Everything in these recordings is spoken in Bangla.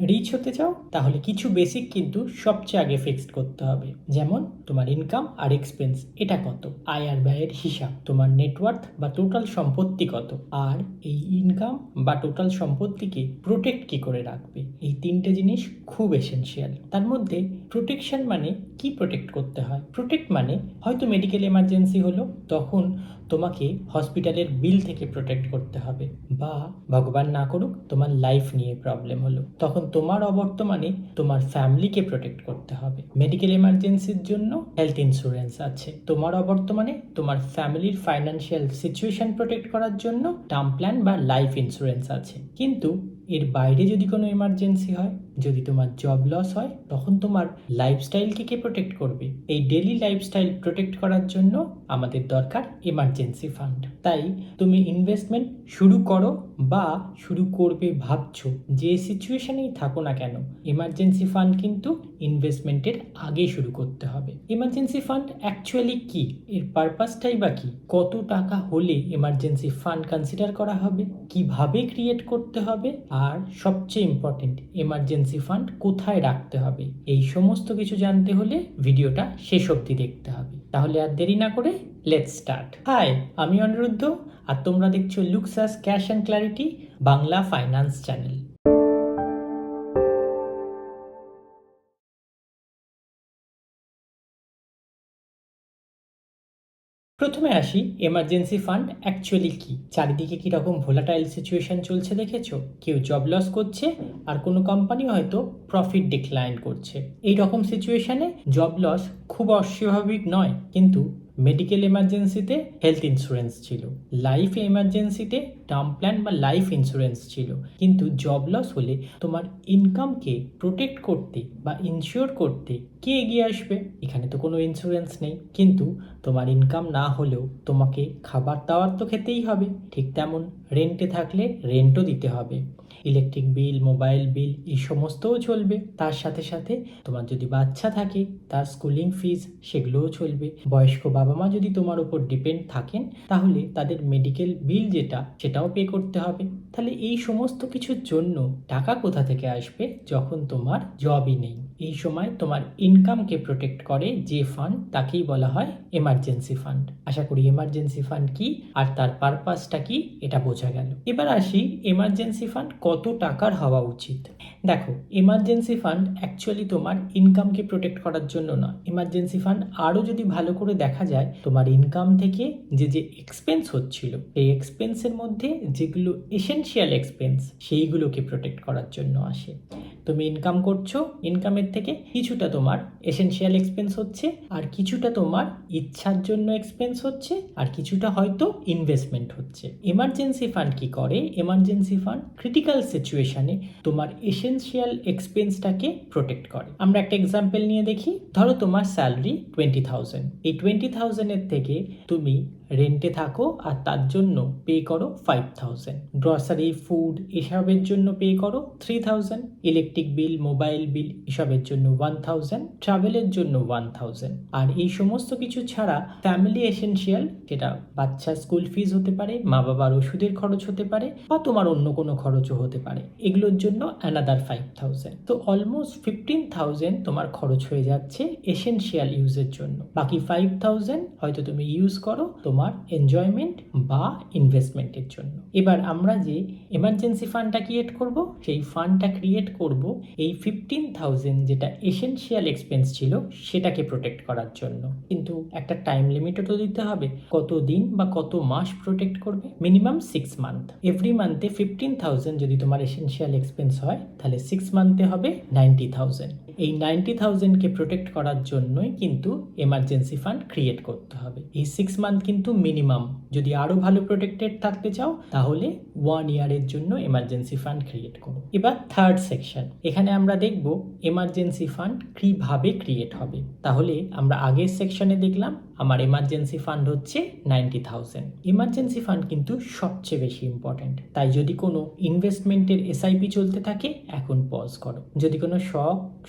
রিচ হতে চাও তাহলে কিছু বেসিক কিন্তু সবচেয়ে আগে ফিক্সড করতে হবে। যেমন তোমার ইনকাম আর এক্সপেন্স এটা কত, আয় আর ব্যয়ের হিসাব, তোমার নেটওয়ার্থ বা টোটাল সম্পত্তি কত, আর এই ইনকাম বা টোটাল সম্পত্তিকে প্রোটেক্ট কি করে রাখবে। এই তিনটে জিনিস খুব এসেনশিয়াল। তার মধ্যে প্রোটেকশন মানে কি প্রোটেক্ট করতে হয়? প্রোটেক্ট মানে হয়তো মেডিকেল এমার্জেন্সি হলো, তখন তোমাকে হসপিটালের বিল থেকে প্রোটেক্ট করতে হবে, বা ভগবান না করুক তোমার লাইফ নিয়ে প্রবলেম হলো, তখন তোমার অবর্তমানে তোমার ফ্যামিলিকে প্রোটেক্ট করতে হবে। মেডিকেল এমার্জেন্সির জন্য হেলথ ইন্স্যুরেন্স আছে, তোমার অবর্তমানে তোমার ফ্যামিলির ফাইন্যান্সিয়াল সিচুয়েশন প্রোটেক্ট করার জন্য টার্ম প্ল্যান বা লাইফ ইন্স্যুরেন্স আছে। কিন্তু এর বাইরে যদি কোনো এমার্জেন্সি হয়, যদি তোমার জব লস হয়, তখন তোমার লাইফস্টাইলকে কে প্রোটেক্ট করবে? এই ডেলি লাইফস্টাইল প্রোটেক্ট করার জন্য আমাদের দরকার এমার্জেন্সি ফান্ড। তাই তুমি ইনভেস্টমেন্ট শুরু করো বা শুরু করবে ভাবছো, যে সিচুয়েশনেই থাকো না কেন, এমার্জেন্সি ফান্ড কিন্তু ইনভেস্টমেন্টের আগে শুরু করতে হবে। এমার্জেন্সি ফান্ড অ্যাকচুয়ালি কি, এর পারপাসটাই বা কি, কত টাকা হলে এমার্জেন্সি ফান্ড কনসিডার করা হবে, কিভাবে ক্রিয়েট করতে হবে, আর সবচেয়ে ইম্পর্টেন্ট এমার্জেন্সি ফান্ড কোথায় রাখতে হবে, এই সমস্ত কিছু জানতে হলে ভিডিওটা শেষ অবধি দেখতে হবে। তাহলে আর দেরি না করে লেটস স্টার্ট। হাই, আমি অনিরুদ্ধ, আর তোমরা দেখছো লুকসাস cash and clarity Bangla finance channel. প্রথমে আসি এমার্জেন্সি ফান্ড অ্যাকচুয়ালি কি। চারিদিকে কীরকম ভোলাটাইল সিচুয়েশন চলছে দেখেছো? কেউ জব লস করছে আর কোনো কোম্পানি হয়তো প্রফিট ডিক্লাইন করছে। এই রকম সিচুয়েশনে জব লস খুব অস্বাভাবিক নয়, কিন্তু মেডিকেল এমার্জেন্সিতে হেলথ ইন্স্যুরেন্স ছিল, লাইফ এমার্জেন্সিতে টার্ম প্ল্যান বা লাইফ ইন্স্যুরেন্স ছিল, কিন্তু জব লস হলে তোমার ইনকামকে প্রোটেক্ট করতে বা ইনশিওর করতে কে এগিয়ে আসবে? এখানে তো কোনো ইন্স্যুরেন্স নেই, কিন্তু তোমার ইনকাম না হলেও তোমাকে খাবার দাবার তো খেতেই হবে। ঠিক তেমন রেন্টে থাকলে রেন্টও দিতে হবে, ইলেকট্রিক বিল, মোবাইল বিল, এই সমস্তও চলবে। তার সাথে সাথে তোমার যদি বাচ্চা থাকে তার স্কুলিং ফিজ সেগুলোও চলবে। বয়স্ক বাবা মা যদি তোমার উপর ডিপেন্ড থাকেন তাহলে তাদের মেডিকেল বিল যেটা সেটাও পে করতে হবে। তাহলে এই সমস্ত কিছুর জন্য টাকা কোথা থেকে আসবে যখন তোমার জবই নেই? এই সময় তোমার ইনকামকে প্রোটেক্ট করে যে ফান্ড তাকেই বলা হয় এমার্জেন্সি ফান্ড। আশা করি এমার্জেন্সি ফান্ড কি আর তার পারপাসটা কি এটা বোঝা গেল। এবার আসি এমার্জেন্সি ফান্ড কত টাকার হওয়া উচিত। দেখো, এমার্জেন্সি ফান্ড অ্যাকচুয়ালি তোমার ইনকামকে প্রোটেক্ট করার জন্য না। এমার্জেন্সি ফান্ড আরও যদি ভালো করে দেখা যায়, তোমার ইনকাম থেকে যে যে এক্সপেন্স হচ্ছিল এই এক্সপেন্সের মধ্যে যেগুলো এসেনশিয়াল এক্সপেন্স সেইগুলোকে প্রোটেক্ট করার জন্য আসে। তুমি ইনকাম করছো, ইনকামের থেকে কিছুটা তোমার এসেনশিয়াল এক্সপেন্স হচ্ছে, আর কিছুটা তোমার ইচ্ছার জন্য এক্সপেন্স হচ্ছে, আর কিছুটা হয়তো ইনভেস্টমেন্ট হচ্ছে। এমার্জেন্সি ফান্ড কি করে? এমার্জেন্সি ফান্ড ক্রিটিক্যাল সিচুয়েশনে তোমার এসেনশিয়াল এক্সপেন্সটাকে প্রোটেক্ট করে। আমরা একটা এক্সাম্পল নিয়ে দেখি। ধরো তোমার স্যালারি 20,000, এই 20,000-এর থেকে তুমি রেন্টে থাকো আর তার জন্য পে করো 5,000, গ্রসারি, ফুড এসবের জন্য পে করো 3,000, ইলেকট্রিক বিল, মোবাইল বিল এসবের জন্য 1,000, ট্রাভেলের জন্য 1,000। আর এই সমস্ত কিছু ছাড়া ফ্যামিলি এসেনশিয়াল, যেটা বাচ্চার স্কুল ফিজ হতে পারে, মা বাবার ওষুধের খরচ হতে পারে, বা তোমার অন্য কোনো খরচও হতে পারে, এগুলোর জন্য অ্যানাদার 5,000। তো অলমোস্ট 15,000 তোমার খরচ হয়ে যাচ্ছে এসেনশিয়াল ইউজের জন্য। বাকি 5,000 হয়তো তুমি ইউজ করো তোমার এনজয়মেন্ট বা ইনভেস্টমেন্টের জন্য। এবার আমরা যে এমার্জেন্সি ফান্ডটা ক্রিয়েট করব, সেই ফান্ডটা ক্রিয়েট করব এই 15,000 যেটা এসেনশিয়াল এক্সপেন্স ছিল সেটাকে প্রোটেক্ট করার জন্য। কিন্তু একটা টাইম লিমিটও তো দিতে হবে, কত দিন বা কত মাস প্রোটেক্ট করবে? Minimum 6 month. এভরি মান্থে 15,000 যদি তোমার এসেনশিয়াল এক্সপেন্স হয়, তাহলে 6 মান্থে হবে 90,000। এই 90,000কে প্রোটেক্ট করার জন্যই কিন্তু এমার্জেন্সি ফান্ড ক্রিয়েট করতে হবে। এই 6 মান্থ কিন্তু মিনিমাম। যদি আরও ভালো প্রোটেক্টেড থাকতে চাও তাহলে 1 ইয়ারের জন্য এমার্জেন্সি ফান্ড ক্রিয়েট করো। এবার থার্ড সেকশন, এখানে আমরা দেখব এমার্জেন্সি ফান্ড কিভাবে ক্রিয়েট হবে। তাহলে আমরা আগের সেকশনে দেখলাম আমার এমার্জেন্সি ফান্ড হচ্ছে 90,000। এমার্জেন্সি ফান্ড কিন্তু সবচেয়ে বেশি ইম্পর্ট্যান্ট। তাই যদি কোনো ইনভেস্টমেন্টের এসআইপি চলতে থাকে এখন পজ করো, যদি কোনো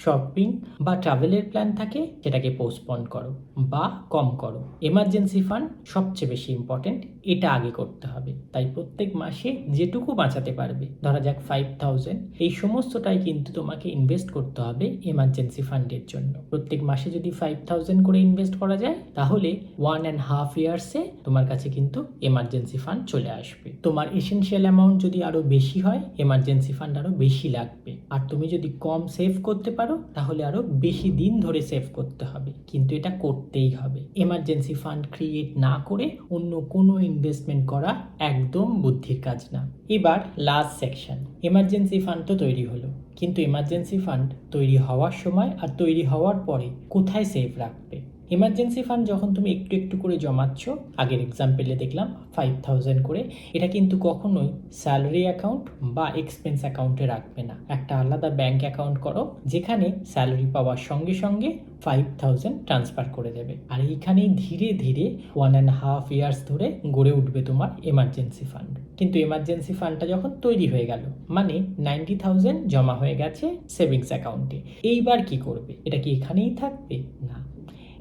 শপিং বা ট্রাভেলের প্ল্যান থাকে সেটাকে পোস্টপন করো বা কম করো। এমার্জেন্সি ফান্ড সব সবচেয়ে বেশি ইম্পর্টেন্ট, এটা আগে করতে হবে। তাই প্রত্যেক মাসে যেটুকু বাঁচাতে পারবে, ধরা যাক 5,000, এই সমস্তটাই কিন্তু তোমাকে ইনভেস্ট করতে হবে এমার্জেন্সি ফান্ডের জন্য। প্রত্যেক মাসে যদি 5,000 করে ইনভেস্ট করা যায়, তাহলে 1.5 ইয়ার্সে তোমার কাছে কিন্তু এমার্জেন্সি ফান্ড চলে আসবে। তোমার এসেনশিয়াল অ্যামাউন্ট যদি আরো বেশি হয়, এমার্জেন্সি ফান্ড আরো বেশি লাগবে। আর তুমি যদি কম সেভ করতে পারো, তাহলে আরো বেশি দিন ধরে সেভ করতে হবে, কিন্তু এটা করতেই হবে। এমার্জেন্সি ফান্ড ক্রিয়েট না করে অন্য কোনো ইনভেস্টমেন্ট করা একদম বুদ্ধির কাজ না। এবার লাস্ট সেকশন, এমার্জেন্সি ফান্ড তো তৈরি হলো, কিন্তু এমার্জেন্সি ফান্ড তৈরি হওয়ার সময় আর তৈরি হওয়ার পরে কোথায় সেভ রাখবে? এমার্জেন্সি ফান্ড যখন তুমি একটু একটু করে জমাচ্ছ, আগের এক্সাম্পলে দেখলাম 5,000 করে, এটা কিন্তু কখনোই স্যালারি অ্যাকাউন্ট বা এক্সপেন্স অ্যাকাউন্টে রাখবে না। একটা আলাদা ব্যাংক অ্যাকাউন্ট করো, যেখানে স্যালারি পাওয়ার সঙ্গে সঙ্গে 5,000 ট্রান্সফার করে দেবে। আর এইখানেই ধীরে ধীরে 1.5 ইয়ার্স ধরে গড়ে উঠবে তোমার এমার্জেন্সি ফান্ড। কিন্তু এমার্জেন্সি ফান্ডটা যখন তৈরি হয়ে গেল, মানে 90,000 জমা হয়ে গেছে সেভিংস অ্যাকাউন্টে, এইবার কি করবে? এটা কি এখানেই থাকবে? না,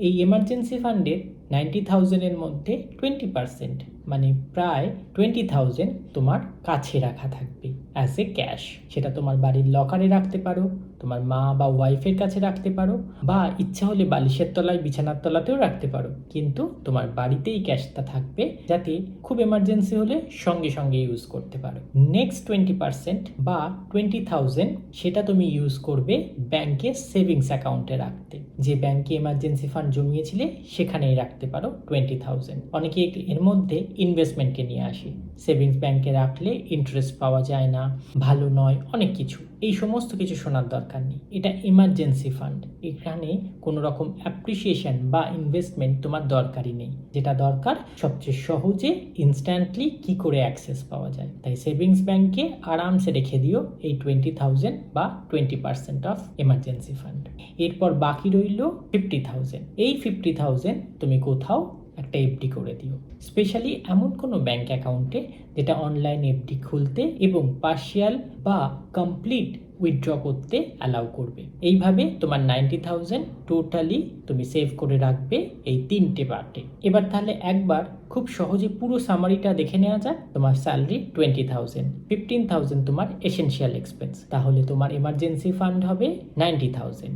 এই এমার্জেন্সি ফান্ডের 90,000-এর মধ্যে 20%, মানে প্রায় 20,000 তোমার কাছে রাখা থাকবে অ্যাজ এ ক্যাশ। সেটা তোমার বাড়ির লকারে রাখতে পারো, তোমার মা বা ওয়াইফের কাছে রাখতে পারো, বা ইচ্ছা হলে বালিশের তলায়, বিছানার তলাতেও রাখতে পারো, কিন্তু তোমার বাড়িতেই ক্যাশটা থাকবে, যাতে খুব এমার্জেন্সি হলে সঙ্গে সঙ্গে ইউজ করতে পারো। নেক্সট 20% বা 20,000 সেটা তুমি ইউজ করবে ব্যাংকে সেভিংস অ্যাকাউন্টে রাখতে। যে ব্যাংকে এমার্জেন্সি ফান্ড জমিয়েছিলে সেখানেই রাখতে পারো 20,000। অনেকে এর মধ্যে ইনভেস্টমেন্টকে নিয়ে আসে, সেভিংস ব্যাংকে রাখলে ইন্টারেস্ট পাওয়া যায় না, ভালো নয়, অনেক কিছু। এই সমস্ত কিছু শোনার দরকার নেই, এটা এমার্জেন্সি ফান্ড, এখানে কোনো রকম অ্যাপ্রিসিয়েশন বা ইনভেস্টমেন্ট তোমার দরকারই নেই। যেটা দরকার সবচেয়ে সহজে ইনস্ট্যান্টলি কি করে অ্যাক্সেস পাওয়া যায়। তাই সেভিংস ব্যাংকে আরামসে রেখে দিও এই 20,000 বা 20% অফ এমার্জেন্সি ফান্ড। এরপর বাকি রইল 50,000। এই 50,000 তুমি কোথাও একটা এফডি করে দিও, স্পেশালি এমন কোনো ব্যাংক অ্যাকাউন্টে যেটা অনলাইন এফডি খুলতে এবং পার্শিয়াল বা কমপ্লিট উইথড্র করতে অ্যালাউ করবে। এইভাবে তোমার 90,000 টোটালি তুমি সেভ করে রাখবে এই 3টে পার্টে। এবার তাহলে একবার খুব সহজে পুরো সামারিটা দেখে নেওয়া যাক। তোমার স্যালারি 20,000, 15,000 তোমার এসেনশিয়াল এক্সপেন্স, তাহলে তোমার এমার্জেন্সি ফান্ড হবে 90,000।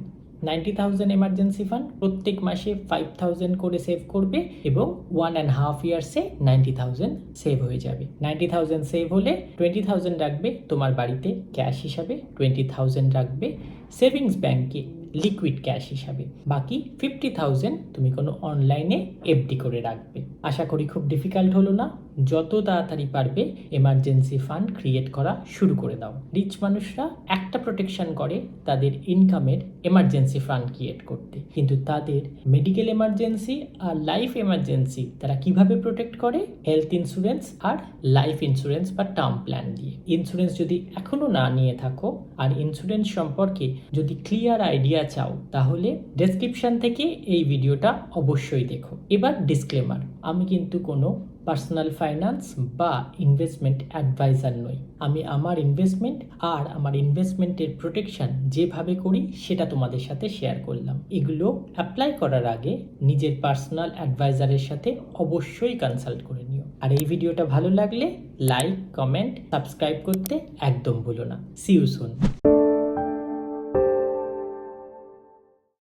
90,000 এমার্জেন্সি ফান্ড প্রত্যেক মাসে 5,000 করে সেভ করবে এবং 1.5 ইয়ার্সে 90,000 সেভ হয়ে যাবে। 90,000 সেভ হলে 20,000 রাখবে তোমার বাড়িতে ক্যাশ হিসাবে, 20,000 রাখবে সেভিংস ব্যাংকে লিকুইড ক্যাশ হিসাবে, বাকি 50,000 তুমি কোনো অনলাইনে এফডি করে রাখবে। আশা করি খুব ডিফিকাল্ট হলো না। যত তাড়াতাড়ি পারবে এমার্জেন্সি ফান্ড ক্রিয়েট করা শুরু করে দাও। রিচ মানুষরা একটা প্রোটেকশন করে তাদের ইনকামের এমার্জেন্সি ফান্ড ক্রিয়েট করতে, কিন্তু তাদের মেডিকেল এমার্জেন্সি আর লাইফ এমার্জেন্সি তারা কিভাবে প্রোটেক্ট করে? হেলথ ইন্স্যুরেন্স আর লাইফ ইন্স্যুরেন্স বা টার্ম প্ল্যান দিয়ে। ইন্স্যুরেন্স যদি এখনো না নিয়ে থাকো আর ইন্স্যুরেন্স সম্পর্কে যদি ক্লিয়ার আইডিয়া চাও, তাহলে ডেসক্রিপশন থেকে এই ভিডিওটা অবশ্যই দেখো। এবার ডিসক্লেমার, আমি কিন্তু কোনো পার্সোনাল ফাইন্যান্স বা ইনভেস্টমেন্ট অ্যাডভাইজার নই। আমি আমার ইনভেস্টমেন্ট আর আমার ইনভেস্টমেন্টের প্রোটেকশন যেভাবে করি সেটা তোমাদের সাথে শেয়ার করলাম। এগুলো অ্যাপ্লাই করার আগে নিজের পার্সোনাল অ্যাডভাইজারের সাথে অবশ্যই কনসাল্ট করে নিও। আর এই ভিডিওটা ভালো লাগলে লাইক, কমেন্ট, সাবস্ক্রাইব করতে একদম ভুলো না। See you soon.